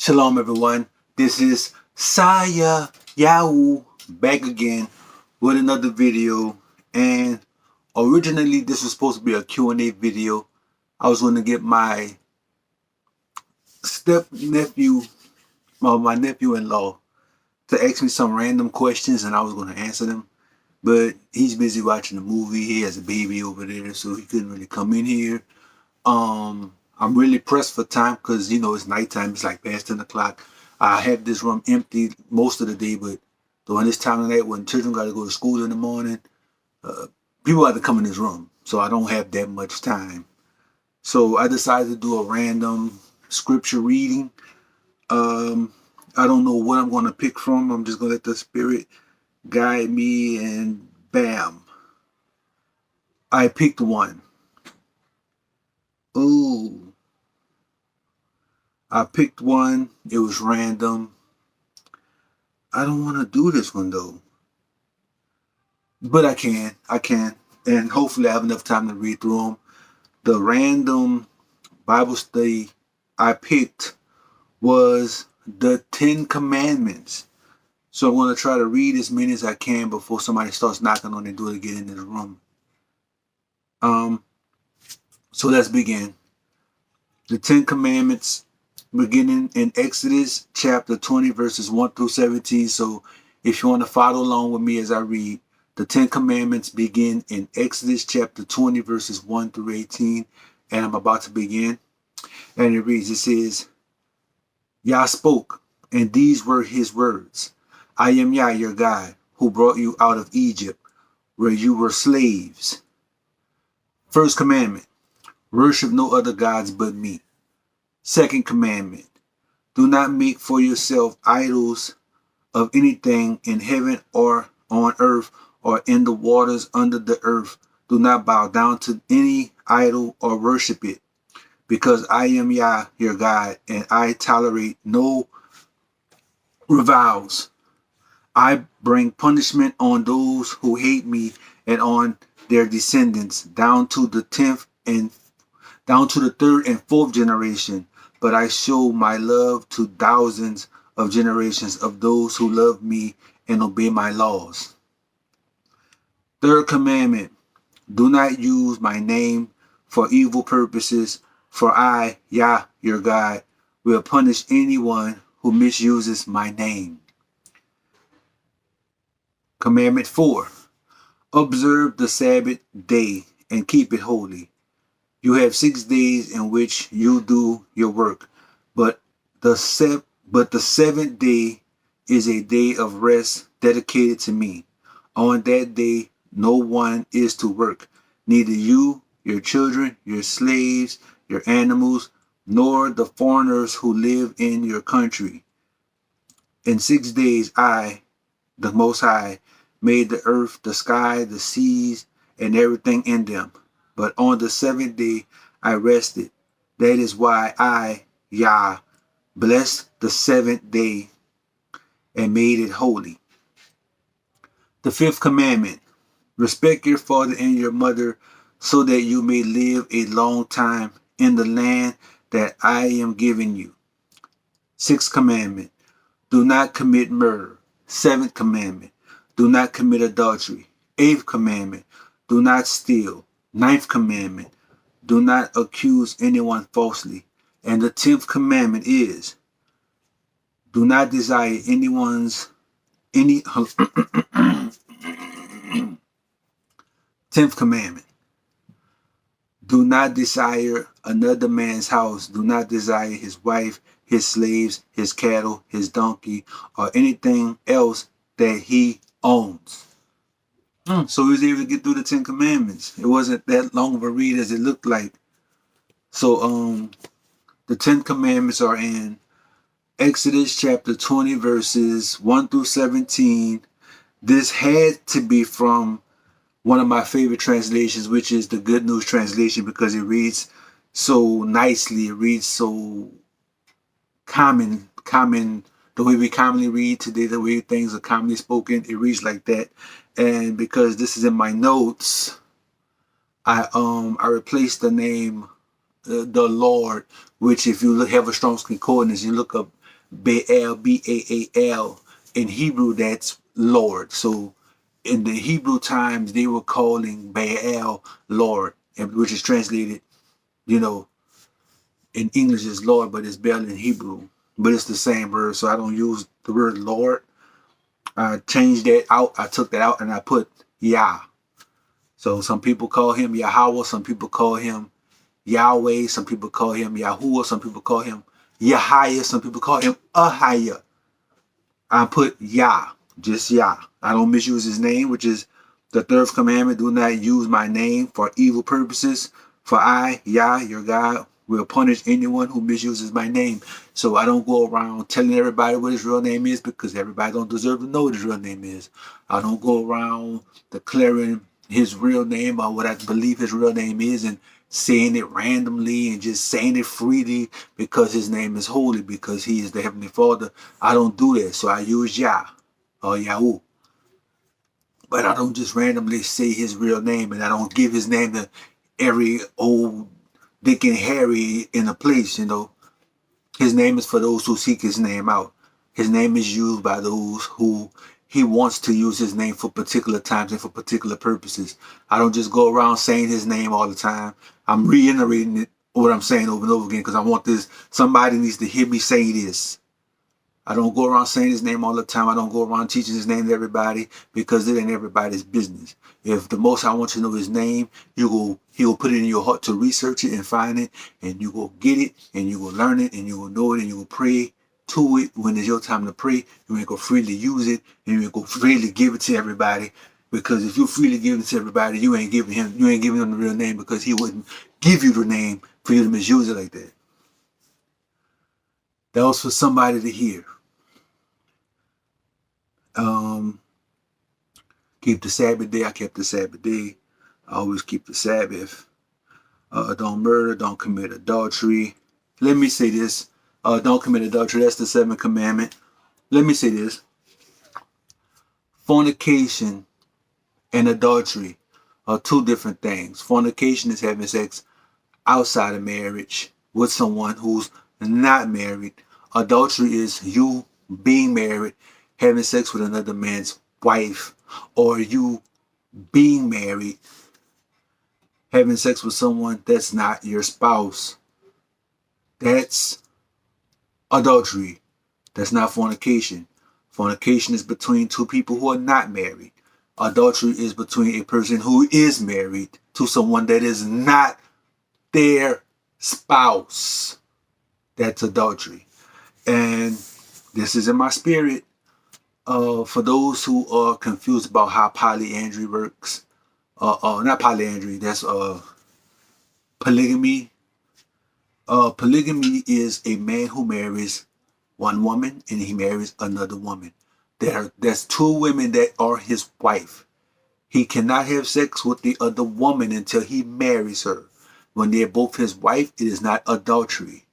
Shalom everyone, this is Saya Yahoo back again with another video, and originally this was supposed to be a Q&A video. I was going to get my step-nephew, my nephew-in-law, to ask me some random questions and I was going to answer them, but he's busy watching a movie. He has a baby over there, so he couldn't really come in here. I'm really pressed for time because, it's nighttime. It's like past 10 o'clock. I have this room empty most of the day, but during this time of night when children got to go to school in the morning, people have to come in this room. So I don't have that much time. So I decided to do a random scripture reading. I don't know what I'm going to pick from. I'm just going to let the Spirit guide me, and bam, I picked one. Ooh. I picked one. It was random. I don't want to do this one though. But I can. And hopefully I have enough time to read through them. The random Bible study I picked was the 10 Commandments. So I'm going to try to read as many as I can before somebody starts knocking on the door to get into the room. So let's begin. The 10 Commandments, beginning in Exodus chapter 20 verses 1 through 17. So if you want to follow along with me as I read, the 10 Commandments begin in Exodus chapter 20 verses 1 through 18. And I'm about to begin. And it reads, it says, Yah spoke, and these were his words. I am Yah, your God, who brought you out of Egypt, where you were slaves. First commandment, worship no other gods but me. Second commandment, do not make for yourself idols of anything in heaven or on earth or in the waters under the earth. Do not bow down to any idol or worship it, because I am Yah, your God, and I tolerate no reviles. I bring punishment on those who hate me and on their descendants down to the 10th and down to the 3rd and 4th generation. But I show my love to thousands of generations of those who love me and obey my laws. Third commandment, do not use my name for evil purposes, for I, Yah, your God, will punish anyone who misuses my name. Commandment 4, observe the Sabbath day and keep it holy. You have 6 days in which you do your work, but the seventh day is a day of rest dedicated to me. On that day, no one is to work, neither you, your children, your slaves, your animals, nor the foreigners who live in your country. In 6 days, I, the Most High, made the earth, the sky, the seas, and everything in them. But on the 7th day I rested. That is why I, Yah, blessed the 7th day and made it holy. The 5th commandment, respect your father and your mother, so that you may live a long time in the land that I am giving you. 6th commandment, do not commit murder. 7th commandment, do not commit adultery. 8th commandment, do not steal. 9th commandment, do not accuse anyone falsely. And the 10th commandment is, do not desire any 10th commandment, do not desire another man's house. Do not desire his wife, his slaves, his cattle, his donkey, or anything else that he owns. So he was able to get through the 10 commandments. It wasn't that long of a read as it looked like. So the 10 commandments are in Exodus chapter 20 verses 1 through 17. This had to be from one of my favorite translations, which is the Good News translation, because it reads so nicely. It reads so common, the way we commonly read today, the way things are commonly spoken. It reads like that. And because this is in my notes, I replaced the name the Lord, which if you have a Strong's Concordance, you look up Baal, Baal. In Hebrew, that's Lord. So in the Hebrew times, they were calling Baal Lord, which is translated, you know, in English is Lord, but it's Baal in Hebrew. But it's the same word, so I don't use the word Lord. I changed that out. I took that out and I put Yah. So some people call him Yahweh, some people call him Yahweh, some people call him Yahuwah, some people call him Yahaya, some people call him Ahaya. I put Yah, just Yah. I don't misuse his name, which is the third commandment. Do not use my name for evil purposes. For I, Yah, your God, will punish anyone who misuses my name. So I don't go around telling everybody what his real name is, because everybody don't deserve to know what his real name is. I don't go around declaring his real name or what I believe his real name is and saying it randomly and just saying it freely because his name is holy, because he is the Heavenly Father. I don't do that. So I use Yah or Yahoo. But I don't just randomly say his real name, and I don't give his name to every old Dick and Harry in a place, you know. His name is for those who seek his name out. His name is used by those who he wants to use his name for particular times and for particular purposes. I don't just go around saying his name all the time. I'm reiterating it, what I'm saying over and over again, because I want this. Somebody needs to hear me say this. I don't go around saying his name all the time. I don't go around teaching his name to everybody, because it ain't everybody's business. If the Most High wants you to know his name, he will put it in your heart to research it and find it, and you will get it, and you will learn it, and you will know it, and you will pray to it when it's your time to pray. You ain't gonna freely use it, and you ain't gonna freely give it to everybody. Because if you freely give it to everybody, you ain't giving him the real name, because he wouldn't give you the name for you to misuse it like that. That was for somebody to hear. Keep the Sabbath day. I kept the Sabbath day. I always keep the Sabbath. Don't murder. Don't commit adultery. Let me say this. Don't commit adultery. That's the seventh commandment. Let me say this. Fornication and adultery are two different things. Fornication is having sex outside of marriage with someone who's not married. Adultery is you being married, having sex with another man's wife, or you being married, having sex with someone that's not your spouse. That's adultery. That's not fornication. Fornication is between two people who are not married. Adultery is between a person who is married to someone that is not their spouse. That's adultery. And this is in my spirit. For those who are confused about how polyandry works, not polyandry, that's polygamy. Polygamy is a man who marries one woman and he marries another woman. There's two women that are his wife. He cannot have sex with the other woman until he marries her. When they're both his wife, it is not adultery.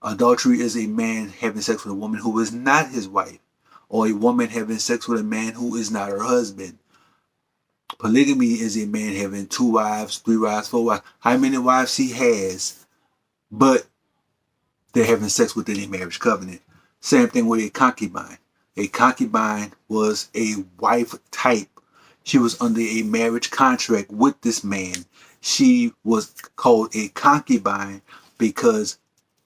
Adultery is a man having sex with a woman who is not his wife, or a woman having sex with a man who is not her husband. Polygamy is a man having 2 wives, 3 wives, 4 wives, how many wives he has, but they're having sex within a marriage covenant. Same thing with a concubine. A concubine was a wife type. She was under a marriage contract with this man. She was called a concubine because,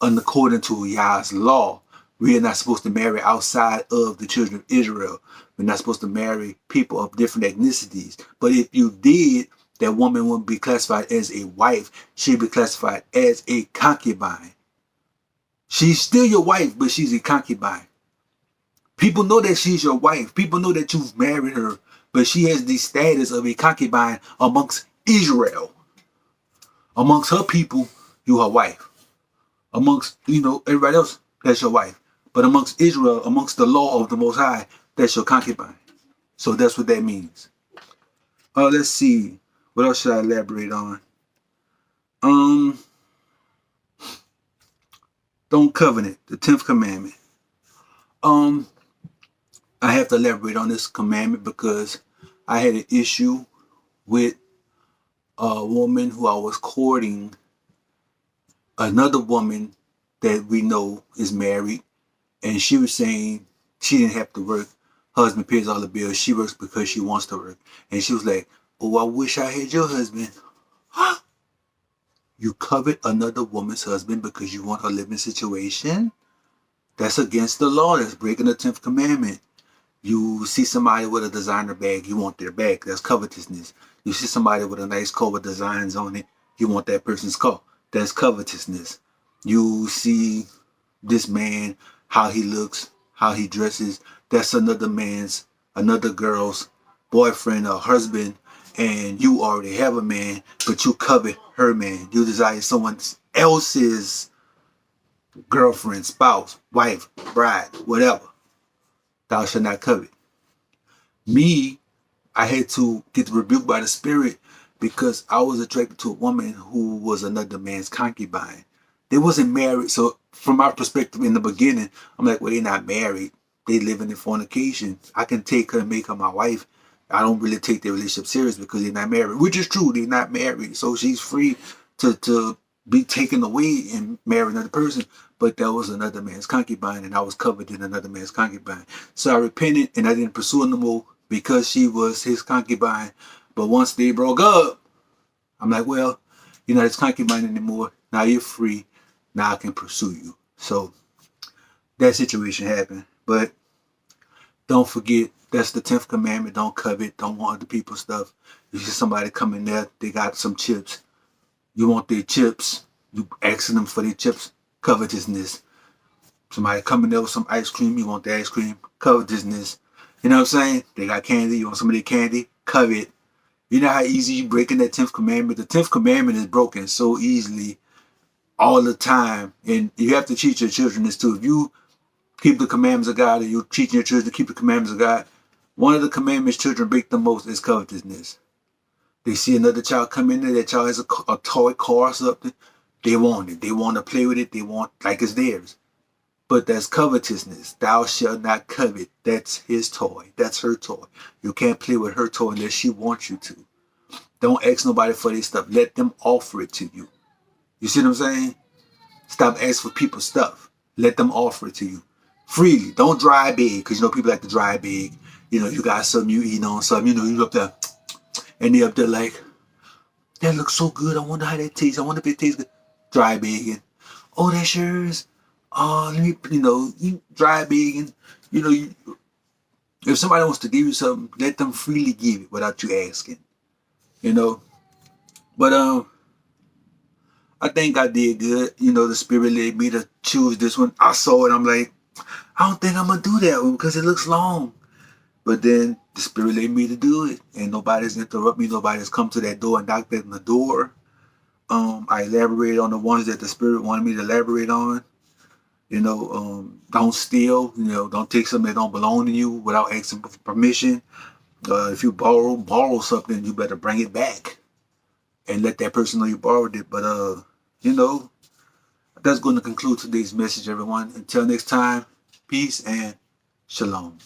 according to Yah's law, we are not supposed to marry outside of the children of Israel. We're not supposed to marry people of different ethnicities. But if you did, that woman wouldn't be classified as a wife. She'd be classified as a concubine. She's still your wife, but she's a concubine. People know that she's your wife. People know that you've married her, but she has the status of a concubine amongst Israel. Amongst her people, you her wife. Amongst, everybody else, that's your wife. But amongst Israel, amongst the law of the Most High, that's your concubine. So that's what that means. Let's see. What else should I elaborate on? Don't covenant, the 10th commandment. I have to elaborate on this commandment because I had an issue with a woman who I was courting, another woman that we know is married, And she was saying she didn't have to work. Husband pays all the bills. She works because she wants to work. And she was like, oh, I wish I had your husband. You covet another woman's husband because you want her living situation? That's against the law. That's breaking the 10th commandment. You see somebody with a designer bag, you want their bag. That's covetousness. You see somebody with a nice car with designs on it, you want that person's car. That's covetousness. You see this man, how he looks, how he dresses, that's another girl's boyfriend or husband, and you already have a man, but you covet her man. You desire someone else's girlfriend, spouse, wife, bride, whatever. Thou shalt not covet. Me, I had to get rebuked by the Spirit because I was attracted to a woman who was another man's concubine. They wasn't married, so from my perspective in the beginning, I'm like, well, they're not married. They living in fornication. I can take her and make her my wife. I don't really take their relationship serious because they're not married, which is true. They're not married, so she's free to be taken away and marry another person. But that was another man's concubine, and I was covered in another man's concubine. So I repented, and I didn't pursue her no more because she was his concubine. But once they broke up, I'm like, well, you're not his concubine anymore. Now you're free. Now I can pursue you. So that situation happened. But don't forget, that's the 10th commandment. Don't covet. Don't want other people's stuff. You see somebody coming there, they got some chips. You want their chips. You asking them for their chips. Covetousness. Somebody coming there with some ice cream. You want the ice cream. Covetousness. You know what I'm saying? They got candy. You want some of their candy. Covet. You know how easy you breaking that 10th commandment? The 10th commandment is broken so easily all the time. And you have to teach your children this too. If you keep the commandments of God and you're teaching your children to keep the commandments of God, one of the commandments children break the most is covetousness. They see another child come in there, that child has a toy car or something. They want it. They want to play with it. They want like it's theirs. But that's covetousness. Thou shalt not covet. That's his toy. That's her toy. You can't play with her toy unless she wants you to. Don't ask nobody for their stuff. Let them offer it to you. You see what I'm saying? Stop asking for people's stuff. Let them offer it to you freely. Don't dry beg, because you know people like to dry beg. You know, you got something you eating on something. You know, you up there, and they up there like, that looks so good. I wonder how that tastes. I wonder if it tastes good. Dry begging. Oh, that's yours. Oh, let me, you dry begging. You know, if somebody wants to give you something, let them freely give it without you asking. You know, but I think I did good. You know, the Spirit led me to choose this one. I saw it. I'm like, I don't think I'm gonna do that one because it looks long. But then the Spirit led me to do it, and nobody's interrupted me. Nobody's come to that door and knocked at the door. I elaborated on the ones that the Spirit wanted me to elaborate on. You know, don't steal. You know, don't take something that don't belong to you without asking for permission. If you borrow something, you better bring it back and let that person know you borrowed it. But you know, that's going to conclude today's message, everyone. Until next time, peace and shalom.